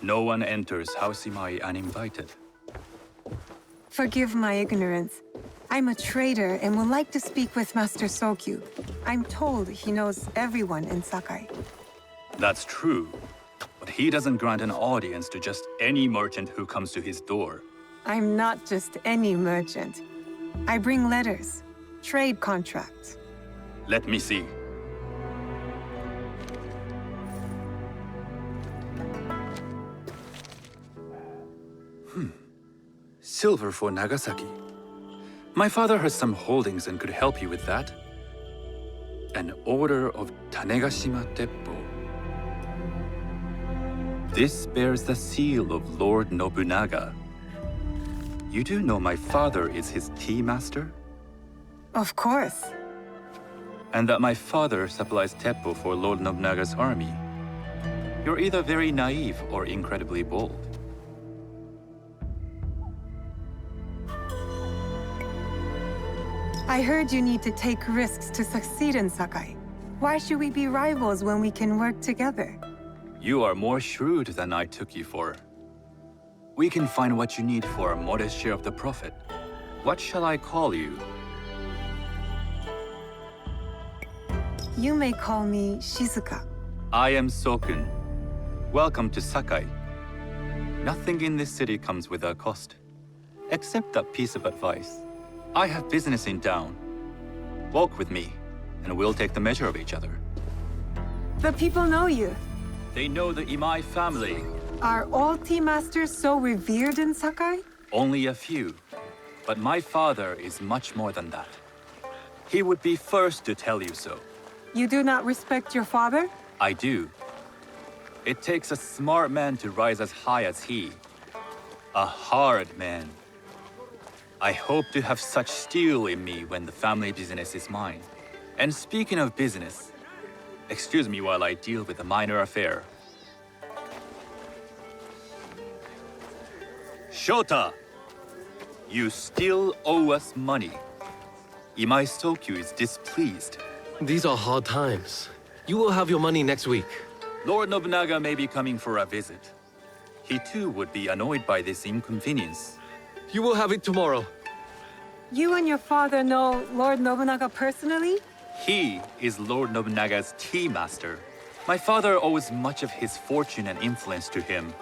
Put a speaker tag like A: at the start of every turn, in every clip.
A: No one enters House Imai uninvited.
B: Forgive my ignorance. I'm a trader and would like to speak with Master Sokyu. I'm told he knows everyone in Sakai.
A: That's true, but he doesn't grant an audience to just any merchant who comes to his door.
B: I'm not just any merchant. I bring letters, trade contracts.
A: Let me see. Silver for Nagasaki. My father has some holdings and could help you with that. An order of Tanegashima Teppo. This bears the seal of Lord Nobunaga. You do know my father is his tea master?
B: Of course.
A: And that my father supplies Teppo for Lord Nobunaga's army. You're either very naive or incredibly bold.
B: I heard you need to take risks to succeed in Sakai. Why should we be rivals when we can work together?
A: You are more shrewd than I took you for. We can find what you need for a modest share of the profit. What shall I call you?
B: You may call me Shizuka.
A: I am Sokun. Welcome to Sakai. Nothing in this city comes without cost. Except that piece of advice. I have business in town. Walk with me, and we'll take the measure of each other.
B: The people know you.
A: They know the Imai family.
B: Are all tea masters so revered in Sakai?
A: Only a few. But my father is much more than that. He would be first to tell you so.
B: You do not respect your father?
A: I do. It takes a smart man to rise as high as he. A hard man. I hope to have such steel in me when the family business is mine. And speaking of business, excuse me while I deal with a minor affair. Shota! You still owe us money. Imai Sokyu is displeased.
C: These are hard times. You will have your money next week.
A: Lord Nobunaga may be coming for a visit. He too would be annoyed by this inconvenience.
C: You will have it tomorrow.
B: You and your father know Lord Nobunaga personally?
A: He is Lord Nobunaga's tea master. My father owes much of his fortune and influence to him.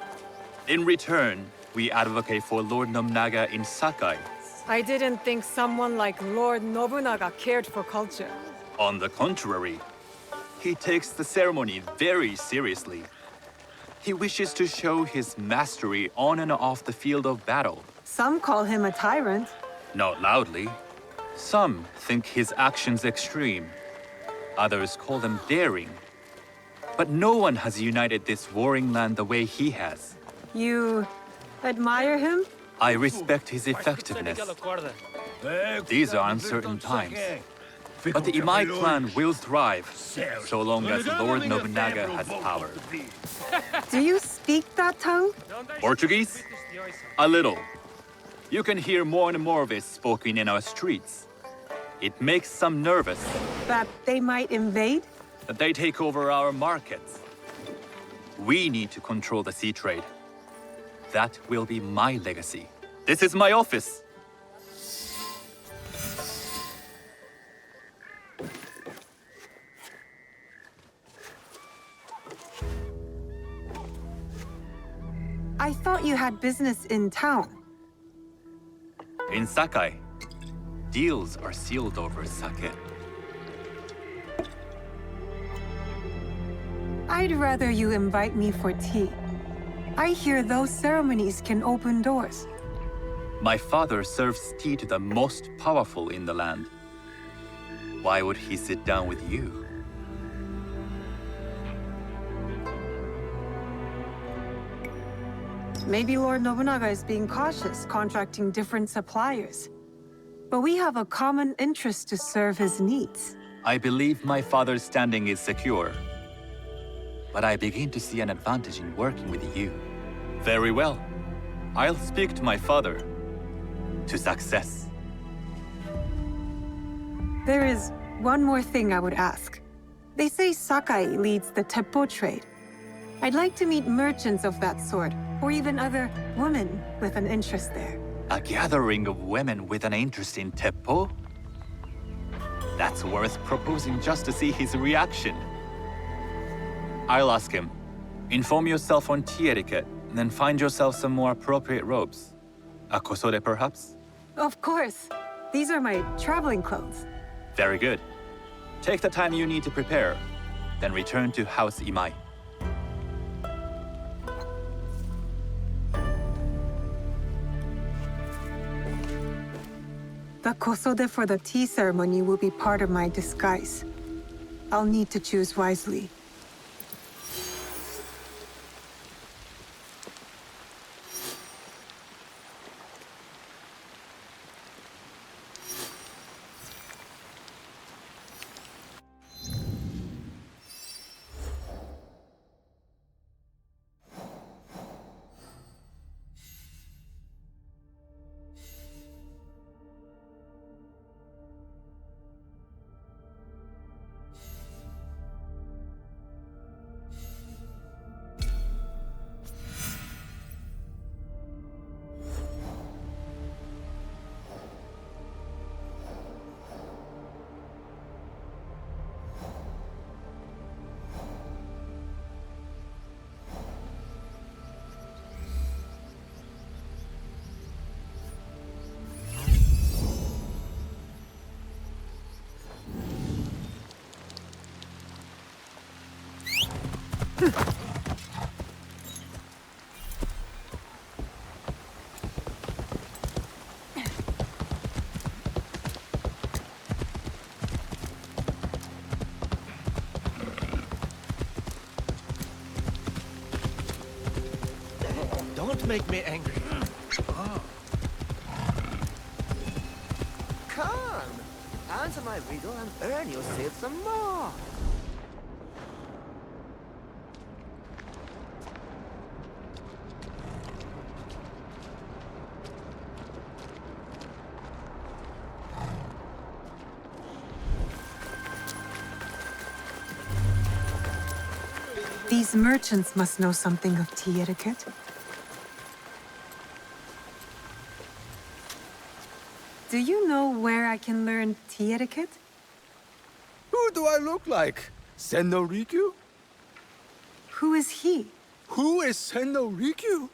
A: In return, we advocate for Lord Nobunaga in Sakai.
B: I didn't think someone like Lord Nobunaga cared for culture.
A: On the contrary, he takes the ceremony very seriously. He wishes to show his mastery on and off the field of battle.
B: Some call him a tyrant.
A: Not loudly. Some think his actions extreme. Others call them daring. But no one has united this warring land the way he has.
B: You admire him?
A: I respect his effectiveness. These are uncertain times. But the Imai clan will thrive, so long as Lord Nobunaga has power.
B: Do you speak that tongue?
A: Portuguese? A little. You can hear more and more of it spoken in our streets. It makes some nervous.
B: That they might invade?
A: That they take over our markets. We need to control the sea trade. That will be my legacy. This is my office.
B: I thought you had business in town.
A: In Sakai, deals are sealed over sake.
B: I'd rather you invite me for tea. I hear those ceremonies can open doors.
A: My father serves tea to the most powerful in the land. Why would he sit down with you?
B: Maybe Lord Nobunaga is being cautious, contracting different suppliers. But we have a common interest to serve his needs.
A: I believe my father's standing is secure. But I begin to see an advantage in working with you. Very well. I'll speak to my father. To success.
B: There is one more thing I would ask. They say Sakai leads the Teppo trade. I'd like to meet merchants of that sort, or even other women with an interest there.
A: A gathering of women with an interest in Teppo? That's worth proposing just to see his reaction. I'll ask him. Inform yourself on tea etiquette, and then find yourself some more appropriate robes. A kosode, perhaps?
B: Of course. These are my traveling clothes.
A: Very good. Take the time you need to prepare, then return to House Imai.
B: The kosode for the tea ceremony will be part of my disguise. I'll need to choose wisely.
D: Don't make me angry. Come, answer my riddle and earn yourself some more.
B: These merchants must know something of tea etiquette. Do you know where I can learn tea etiquette?
E: Who do I look like? Senno Rikyu?
B: Who is he?
E: Who is Senno Rikyu?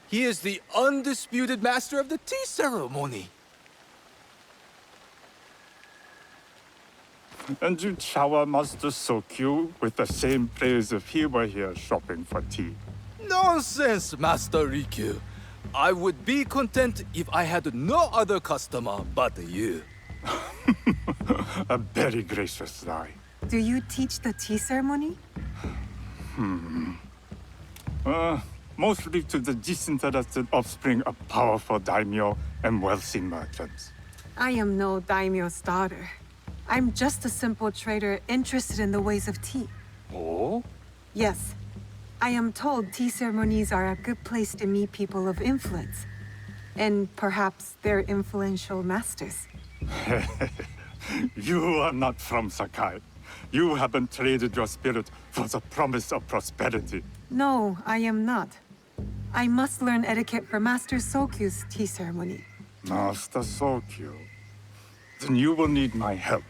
E: He is the undisputed master of the tea ceremony.
F: And you shower Master Sokyu with the same praise if he were here shopping for tea.
E: Nonsense, Master Rikyu. I would be content if I had no other customer but you.
F: A very gracious lie.
B: Do you teach the tea ceremony?
F: Mostly to the disinterested offspring of powerful daimyo and wealthy merchants.
B: I am no daimyo's daughter. I'm just a simple trader interested in the ways of tea.
F: Oh?
B: Yes. I am told tea ceremonies are a good place to meet people of influence. And perhaps their influential masters.
F: You are not from Sakai. You haven't traded your spirit for the promise of prosperity.
B: No, I am not. I must learn etiquette for Master Sokyu's tea ceremony.
F: Master Sokyu. Then you will need my help.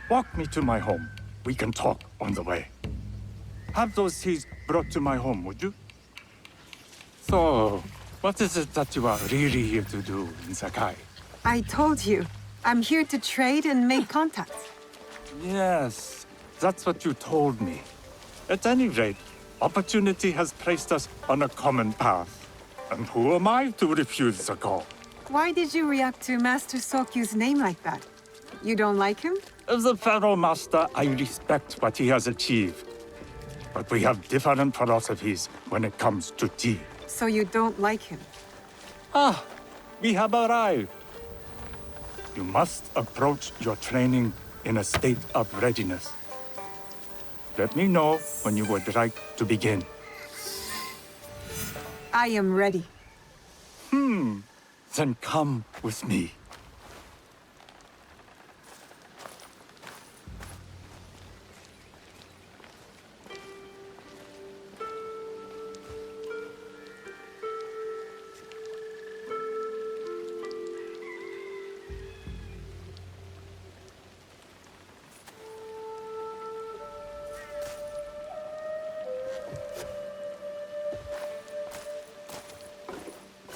F: Walk me to my home. We can talk on the way. Have those teas brought to my home, would you? So, what is it that you are really here to do in Sakai?
B: I told you, I'm here to trade and make contacts.
F: Yes, that's what you told me. At any rate, opportunity has placed us on a common path. And who am I to refuse the call?
B: Why did you react to Master Sokyu's name like that? You don't like him?
F: As a Pharaoh Master, I respect what he has achieved. But we have different philosophies when it comes to tea.
B: So you don't like him?
F: Ah, we have arrived. You must approach your training in a state of readiness. Let me know when you would like to begin.
B: I am ready.
F: Then come with me.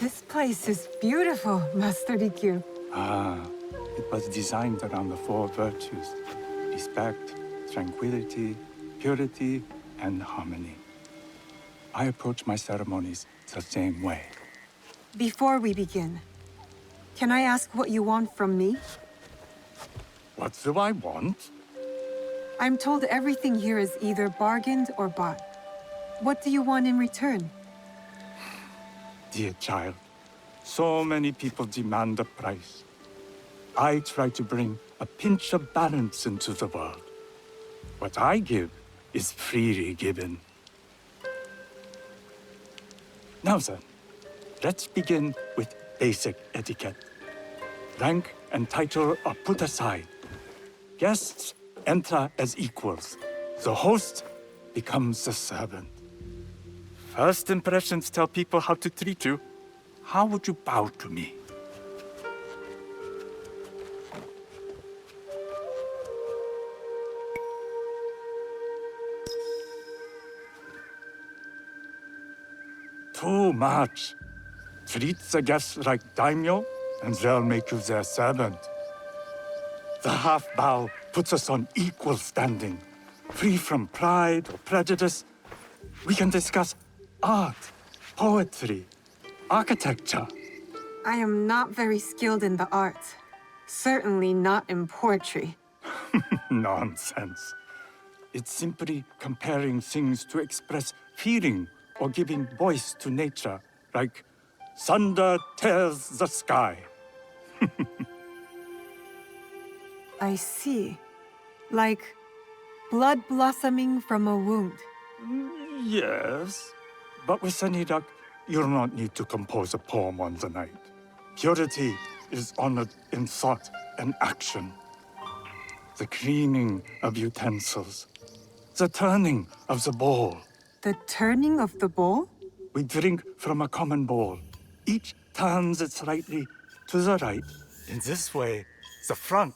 B: This place is beautiful, Master Rikyu.
F: Ah, it was designed around the four virtues: respect, tranquility, purity, and harmony. I approach my ceremonies the same way.
B: Before we begin, can I ask what you want from me?
F: What do I want?
B: I'm told everything here is either bargained or bought. What do you want in return?
F: Dear child, so many people demand a price. I try to bring a pinch of balance into the world. What I give is freely given. Now then, let's begin with basic etiquette. Rank and title are put aside. Guests enter as equals. The host becomes the servant. First impressions tell people how to treat you. How would you bow to me? Too much. Treat the guests like daimyo, and they'll make you their servant. The half bow puts us on equal standing, free from pride or prejudice. We can discuss art, poetry, architecture.
B: I am not very skilled in the arts. Certainly not in poetry.
F: Nonsense. It's simply comparing things to express feeling or giving voice to nature, like thunder tears the sky.
B: I see. Like blood blossoming from a wound.
F: Yes, but with any luck, you'll not need to compose a poem on the night. Purity is honored in thought and action. The cleaning of utensils, the turning of the bowl.
B: The turning of the bowl?
F: We drink from a common bowl. Each turns it slightly to the right. In this way, the front,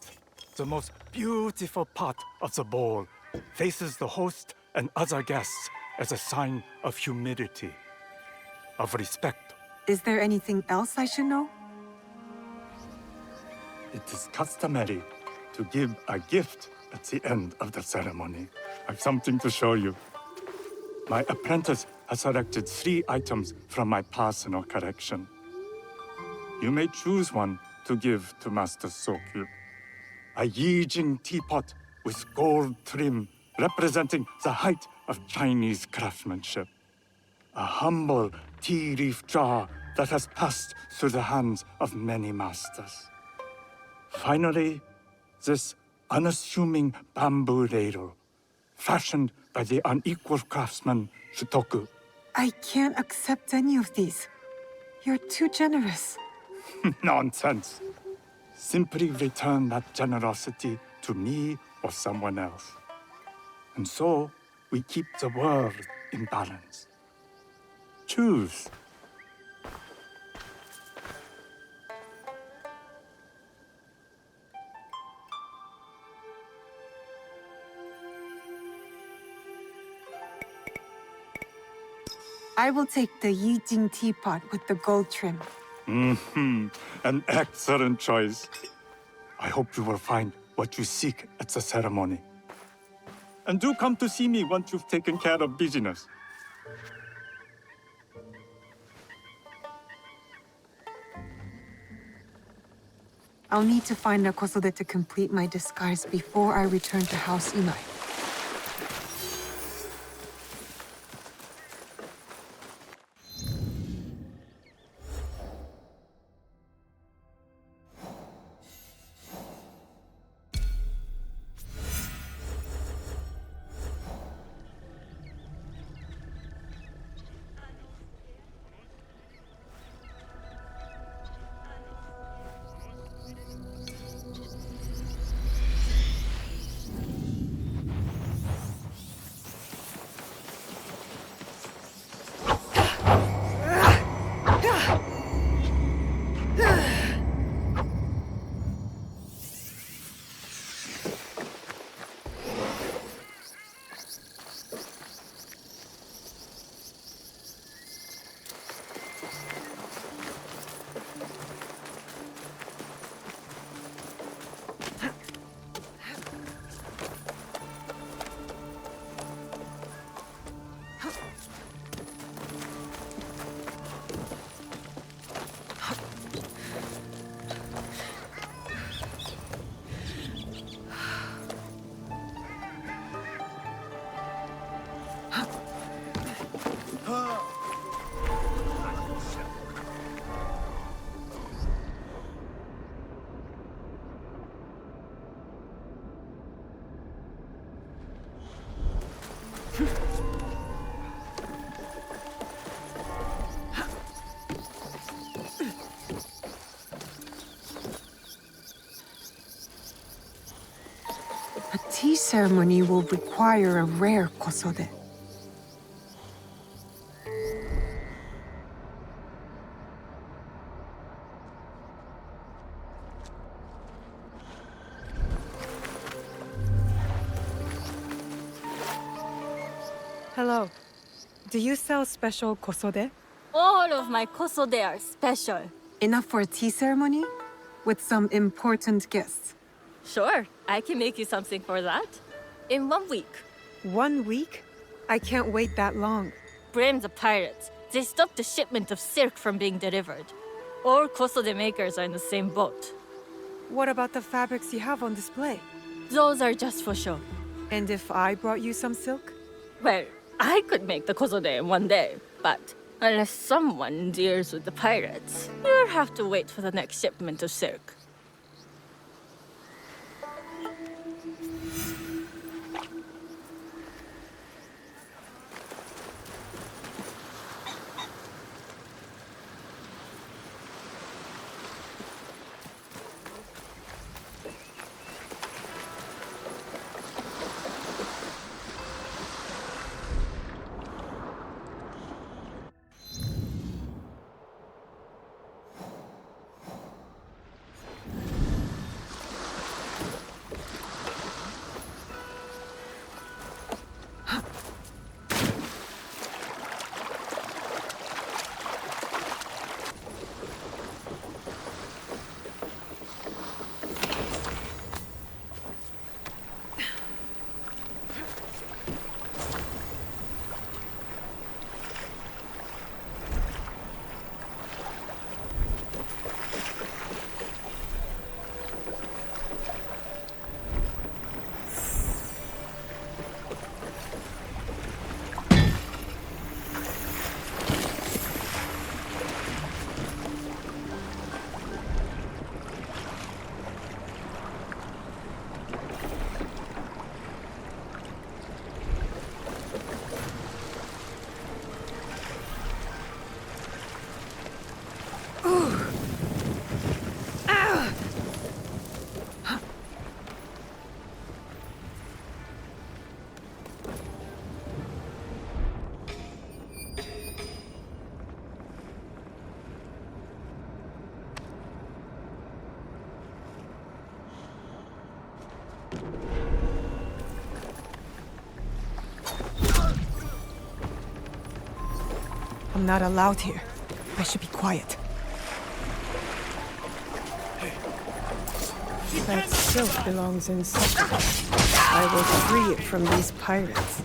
F: the most beautiful part of the bowl, faces the host and other guests as a sign of humility, of respect.
B: Is there anything else I should know?
F: It is customary to give a gift at the end of the ceremony. I've something to show you. My apprentice has selected 3 items from my personal collection. You may choose one to give to Master Sokyu. A Yijing teapot with gold trim representing the height of Chinese craftsmanship. A humble tea leaf jar that has passed through the hands of many masters. Finally, this unassuming bamboo ladle, fashioned by the unequal craftsman Shutoku.
B: I can't accept any of these. You're too generous.
F: Nonsense. Simply return that generosity to me or someone else. And so, we keep the world in balance. Choose.
B: I will take the Yijing teapot with the gold trim.
F: An excellent choice. I hope you will find what you seek at the ceremony. And do come to see me once you've taken care of business.
B: I'll need to find Nakosode to complete my disguise before I return to House Imai. A tea ceremony will require a rare kosode. Hello. Do you sell special kosode?
G: All of my kosode are special.
B: Enough for a tea ceremony? With some important guests.
G: Sure, I can make you something for that. In 1 week.
B: 1 week? I can't wait that long.
G: Blame the pirates. They stopped the shipment of silk from being delivered. All kosode makers are in the same boat.
B: What about the fabrics you have on display?
G: Those are just for show.
B: And if I brought you some silk?
G: Well, I could make the kosode in 1 day, but unless someone deals with the pirates, you'll have to wait for the next shipment of silk.
B: I'm not allowed here. I should be quiet. That silk belongs in Sokka. I will free it from these pirates.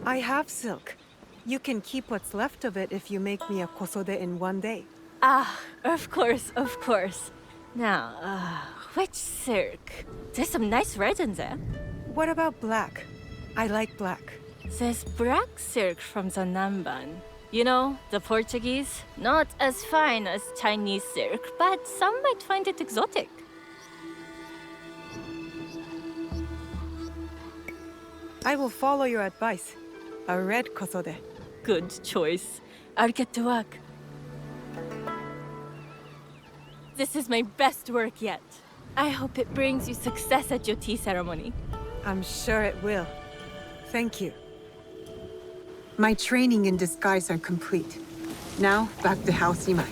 B: I have silk. You can keep what's left of it if you make me a kosode in 1 day.
G: Ah, of course, of course. Now, which silk? There's some nice red in there.
B: What about black? I like black.
G: There's black silk from the Namban. You know, the Portuguese. Not as fine as Chinese silk, but some might find it exotic.
B: I will follow your advice. A red kosode.
G: Good choice. I'll get to work. This is my best work yet. I hope it brings you success at your tea ceremony.
B: I'm sure it will. Thank you. My training in disguise are complete. Now, back to House Imai.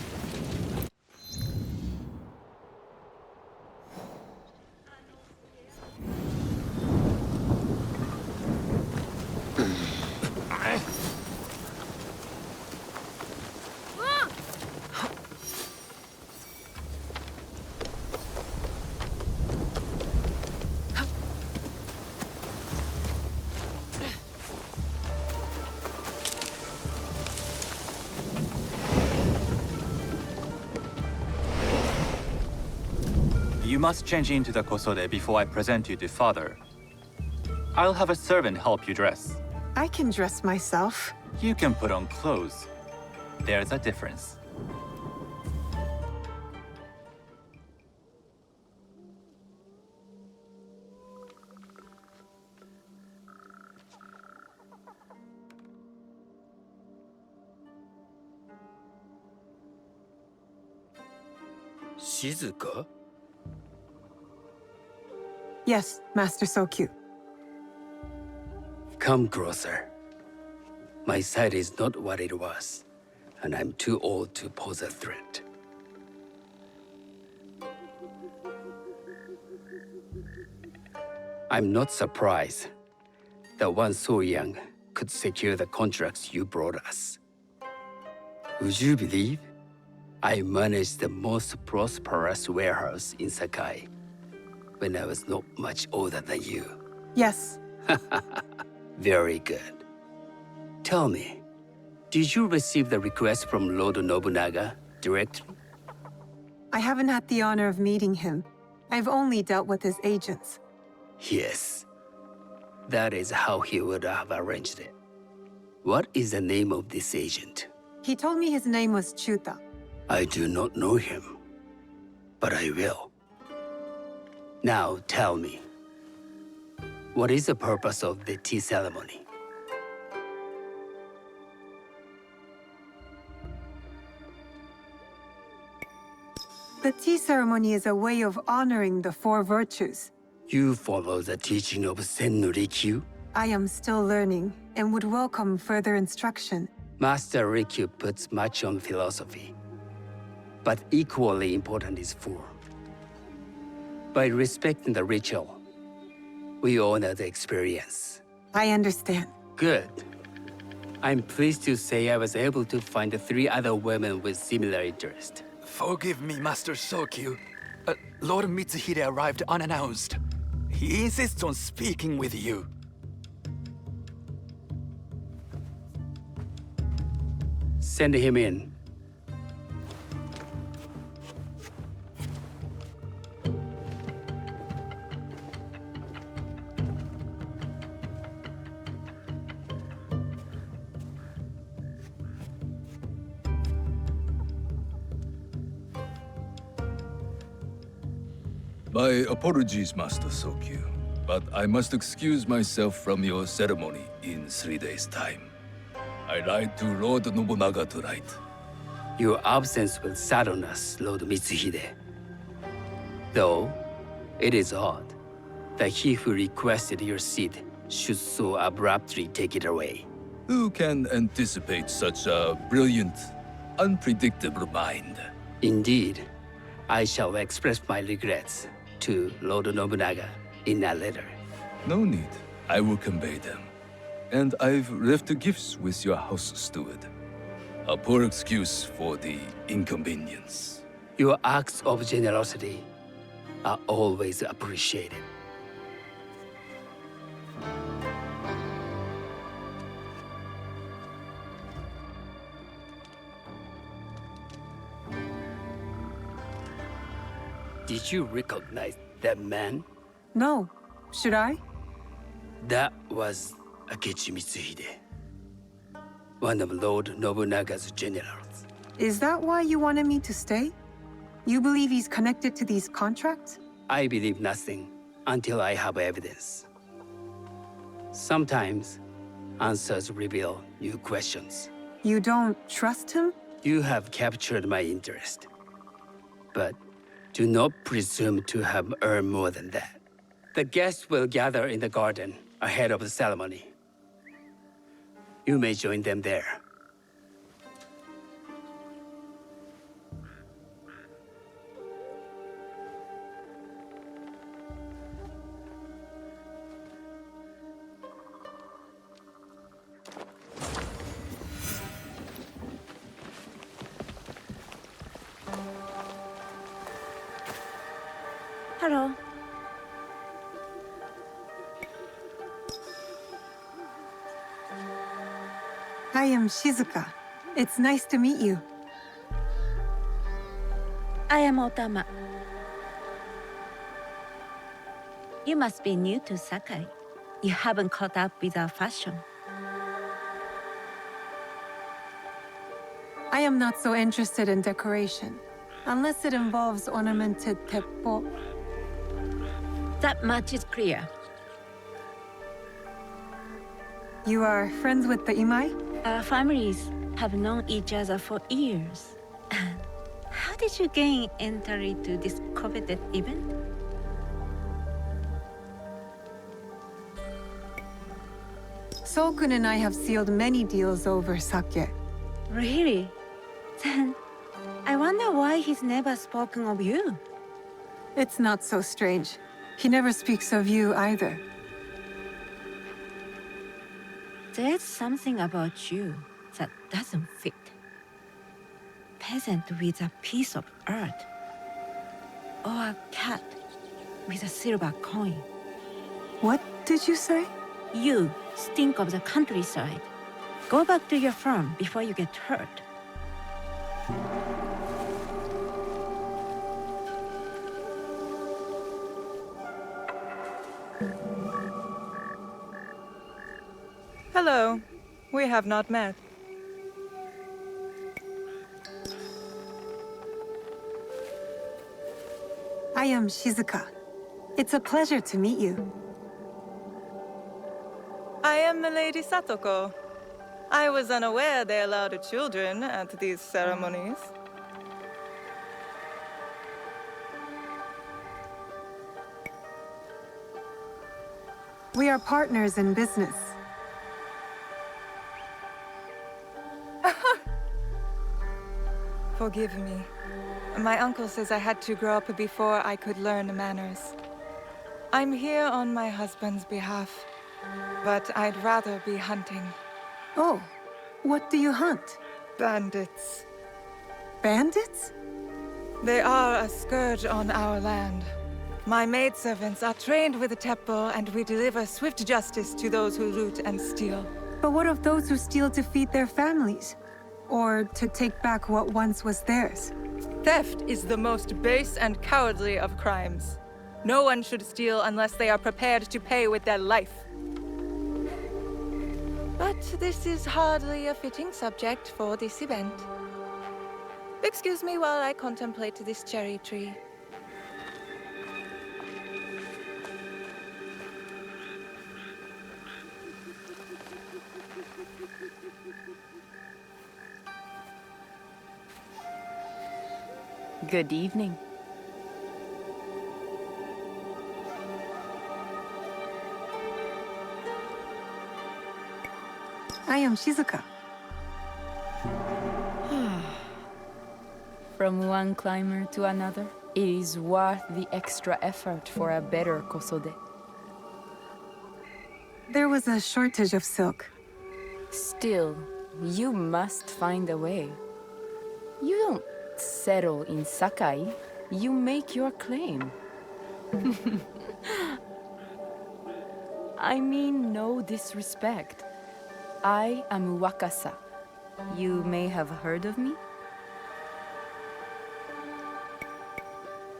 A: You must change into the kosode before I present you to father. I'll have a servant help you dress.
B: I can dress myself.
A: You can put on clothes. There's a difference.
E: Shizuka?
B: Yes, Master Sokyu.
H: Come closer. My sight is not what it was, and I'm too old to pose a threat. I'm not surprised that one so young could secure the contracts you brought us. Would you believe I managed the most prosperous warehouse in Sakai when I was not much older than you?
B: Yes.
H: Very good. Tell me, did you receive the request from Lord Nobunaga directly?
B: I haven't had the honor of meeting him. I've only dealt with his agents.
H: Yes. That is how he would have arranged it. What is the name of this agent?
B: He told me his name was Chuta.
H: I do not know him, but I will. Now tell me, what is the purpose of the tea ceremony?
B: The tea ceremony is a way of honoring the four virtues.
H: You follow the teaching of Sen no Rikyu?
B: I am still learning and would welcome further instruction.
H: Master Rikyu puts much on philosophy, but equally important is form. By respecting the ritual, we honor the experience.
B: I understand.
H: Good. I'm pleased to say I was able to find 3 other women with similar interest.
E: Forgive me, Master Sokyu. Lord Mitsuhide arrived unannounced. He insists on speaking with you.
H: Send him in.
E: My apologies, Master Sokyu, but I must excuse myself from your ceremony in 3 days' time. I lied to Lord Nobunaga tonight.
H: Your absence will sadden us, Lord Mitsuhide. Though, it is odd that he who requested your seat should so abruptly take it away.
E: Who can anticipate such a brilliant, unpredictable mind?
H: Indeed, I shall express my regrets to Lord Nobunaga in a letter.
E: No need. I will convey them. And I've left the gifts with your house steward. A poor excuse for the inconvenience.
H: Your acts of generosity are always appreciated. Did you recognize that man?
B: No. Should I?
H: That was Akechi Mitsuhide, one of Lord Nobunaga's generals.
B: Is that why you wanted me to stay? You believe he's connected to these contracts?
H: I believe nothing until I have evidence. Sometimes, answers reveal new questions.
B: You don't trust him?
H: You have captured my interest. But do not presume to have earned more than that. The guests will gather in the garden ahead of the ceremony. You may join them there.
G: Hello.
B: I am Shizuka. It's nice to meet you.
I: I am Otama. You must be new to Sakai. You haven't caught up with our fashion.
B: I am not so interested in decoration, unless it involves ornamented teppo.
I: That much is clear.
B: You are friends with the Imai?
I: Our families have known each other for years. How did you gain entry to this coveted event?
B: Sokun and I have sealed many deals over sake.
I: Really? Then I wonder why he's never spoken of you.
B: It's not so strange. He never speaks of you either.
I: There's something about you that doesn't fit. Peasant with a piece of earth. Or a cat with a silver coin.
B: What did you say?
I: You stink of the countryside. Go back to your farm before you get hurt.
J: Hello. We have not met.
B: I am Shizuka. It's a pleasure to meet you.
J: I am the Lady Satoko. I was unaware they allowed children at these ceremonies.
B: We are partners in business.
J: Forgive me. My uncle says I had to grow up before I could learn manners. I'm here on my husband's behalf, but I'd rather be hunting.
B: Oh, what do you hunt?
J: Bandits.
B: Bandits?
J: They are a scourge on our land. My maidservants are trained with the teppo, and we deliver swift justice to those who loot and steal.
B: But what of those who steal to feed their families? Or to take back what once was theirs?
J: Theft is the most base and cowardly of crimes. No one should steal unless they are prepared to pay with their life. But this is hardly a fitting subject for this event. Excuse me while I contemplate this cherry tree.
K: Good evening.
B: I am Shizuka.
K: From one climber to another, it is worth the extra effort for a better kosode.
B: There was a shortage of silk.
K: Still, you must find a way. You don't settle in Sakai, you make your claim. I mean no disrespect. I am Wakasa. You may have heard of me?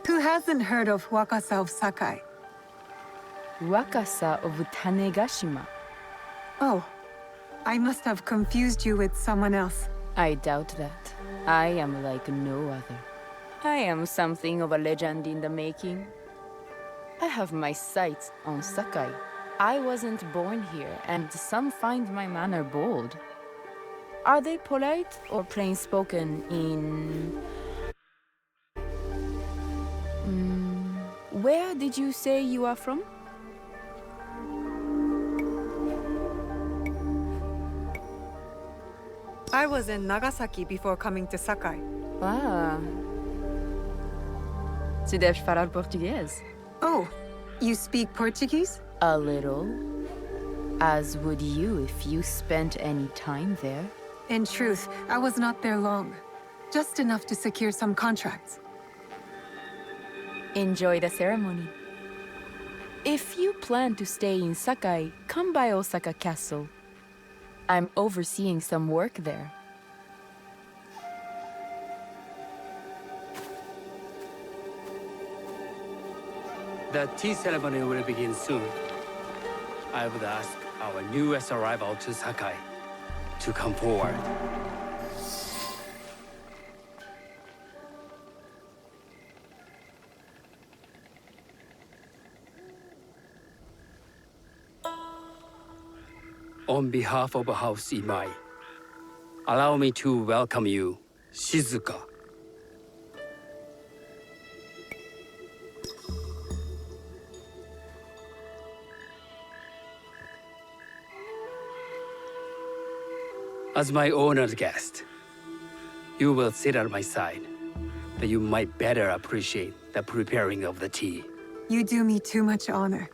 B: Who hasn't heard of Wakasa of Sakai?
K: Wakasa of Tanegashima.
B: Oh, I must have confused you with someone else.
K: I doubt that. I am like no other. I am something of a legend in the making. I have my sights on Sakai. I wasn't born here, and some find my manner bold. Are they polite or plain-spoken in... Where did you say you are from?
B: I was in Nagasaki before coming to Sakai.
K: Ah. Tu deves falar português?
B: Oh, you speak Portuguese?
K: A little. As would you if you spent any time there.
B: In truth, I was not there long. Just enough to secure some contracts.
K: Enjoy the ceremony. If you plan to stay in Sakai, come by Osaka Castle. I'm overseeing some work there.
H: The tea ceremony will begin soon. I would ask our newest arrival to Sakai to come forward. On behalf of House Imai, allow me to welcome you, Shizuka. As my honored guest, you will sit at my side, that you might better appreciate the preparing of the tea.
B: You do me too much honor.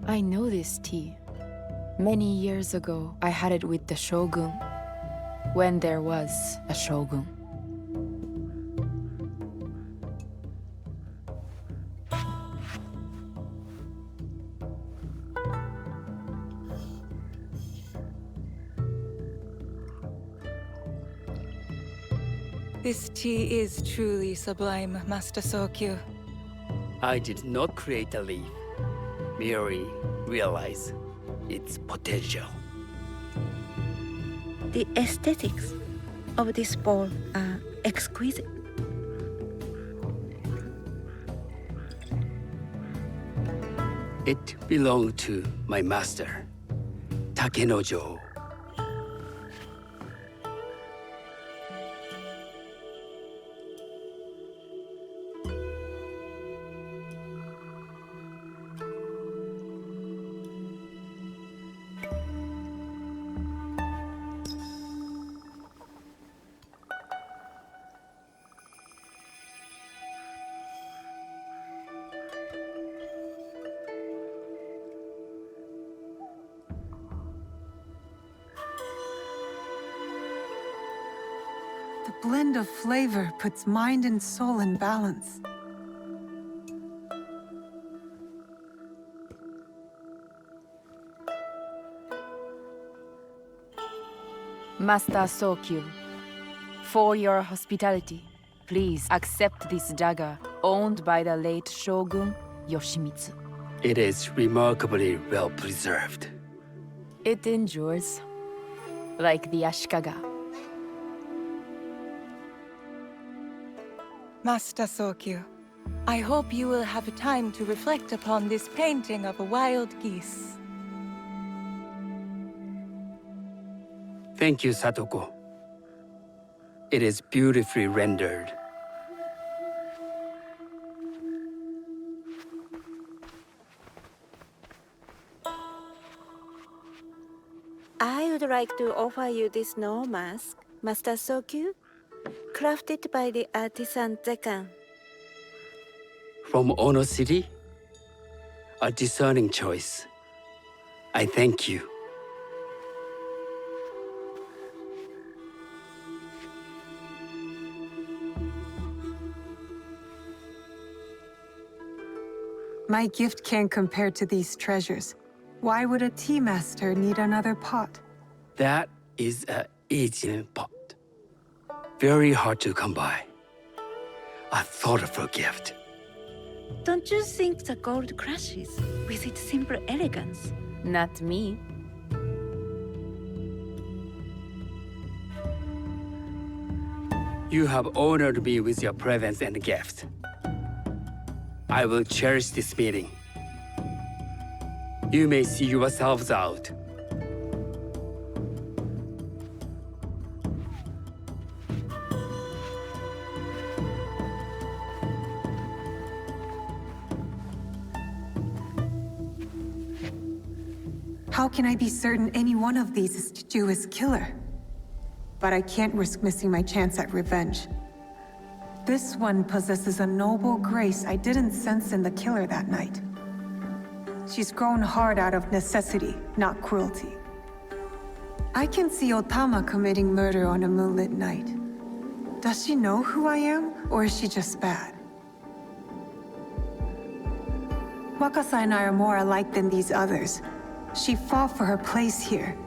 K: I know this tea. Many years ago, I had it with the shogun, when there was a shogun.
J: This tea is truly sublime, Master Sokyu.
H: I did not create a leaf, merely realize its potential.
I: The aesthetics of this bowl are exquisite.
H: It belonged to my master, Takenojo.
B: The blend of flavor puts mind and soul in balance.
K: Master Sokyu, for your hospitality, please accept this dagger owned by the late Shogun Yoshimitsu.
H: It is remarkably well preserved.
K: It endures, like the Ashikaga.
J: Master Sokyu, I hope you will have time to reflect upon this painting of a wild geese.
H: Thank you, Satoko. It is beautifully rendered.
I: I would like to offer you this snow mask, Master Sokyu, crafted by the artisan Zekan.
H: From Ono City? A discerning choice. I thank you.
B: My gift can't compare to these treasures. Why would a tea master need another pot?
H: That is a Asian pot. Very hard to come by. A thoughtful gift.
I: Don't you think the gold crashes with its simple elegance?
K: Not me.
H: You have honored me with your presence and gift. I will cherish this meeting. You may see yourselves out.
B: How can I be certain any one of these is Jewish killer? But I can't risk missing my chance at revenge. This one possesses a noble grace I didn't sense in the killer that night. She's grown hard out of necessity, not cruelty. I can see Otama committing murder on a moonlit night. Does she know who I am, or is she just bad? Wakasa and I are more alike than these others. She fought for her place here.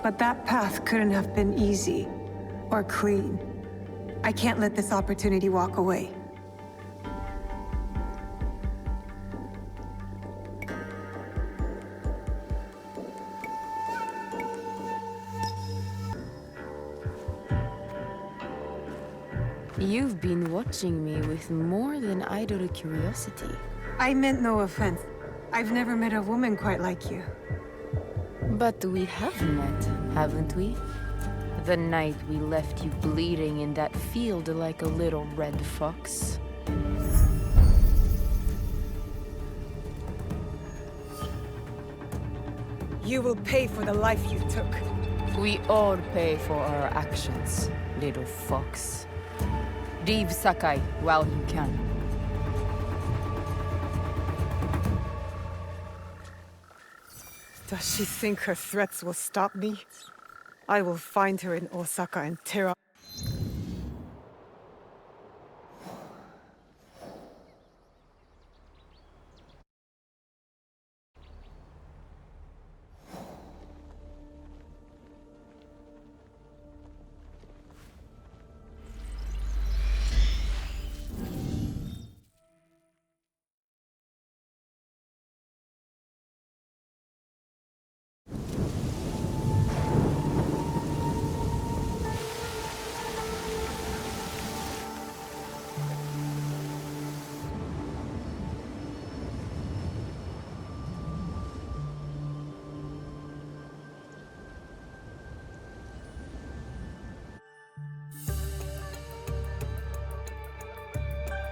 B: But that path couldn't have been easy, or clean. I can't let this opportunity walk away.
K: You've been watching me with more than idle curiosity.
B: I meant no offense. I've never met a woman quite like you.
K: But we have met, haven't we? The night we left you bleeding in that field like a little red fox.
J: You will pay for the life you took.
K: We all pay for our actions, little fox. Leave Sakai while you can.
J: Does she think her threats will stop me? I will find her in Osaka and tear up.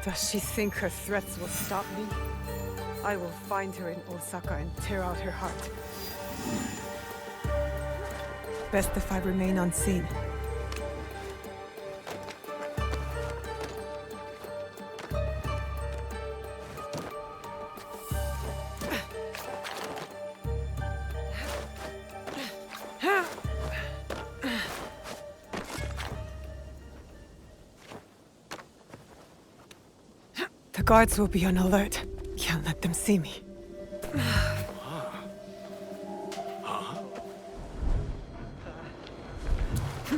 J: Does she think her threats will stop me? I will find her in Osaka and tear out her heart. Best if I remain unseen. The guards will be on alert. Can't let them see me. I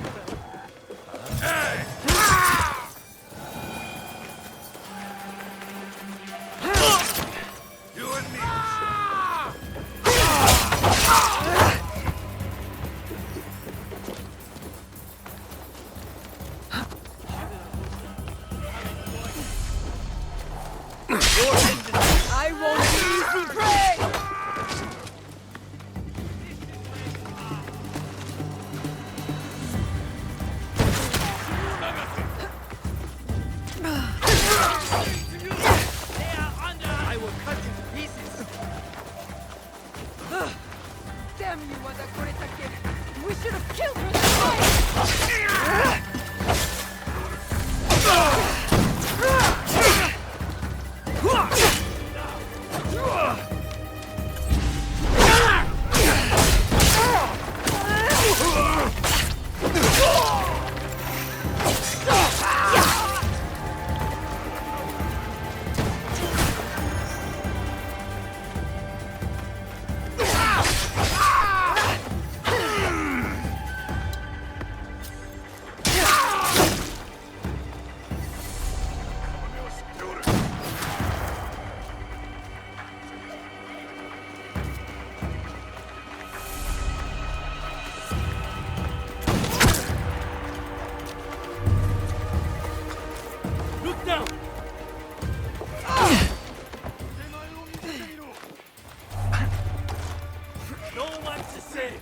J: won't be easy prey!
D: I will cut you to pieces.
J: Damn you, Wadakoreta kid! We should have killed her
D: Look down. No one to save.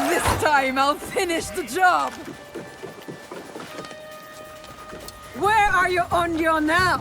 J: This time I'll finish the job! Where are you on your now?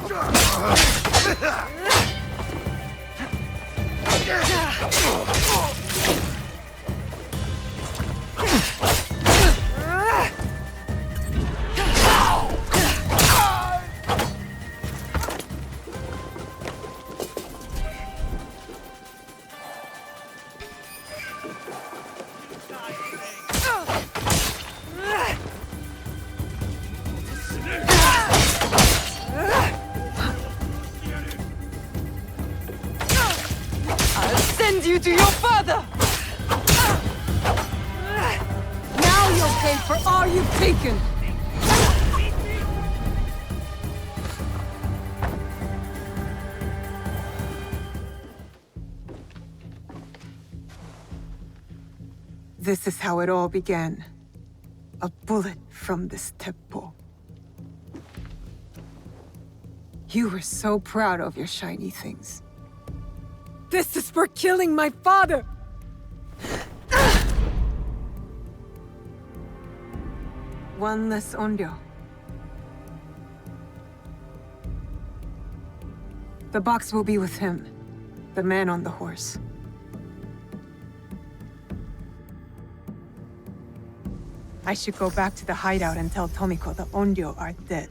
J: I'll send you to your father! Now you'll pay for all you've taken!
B: This is how it all began. A bullet from this teppo. You were so proud of your shiny things.
J: This is for killing my father!
B: One less Onryo. The box will be with him, the man on the horse. I should go back to the hideout and tell Tomiko the Onryo are dead.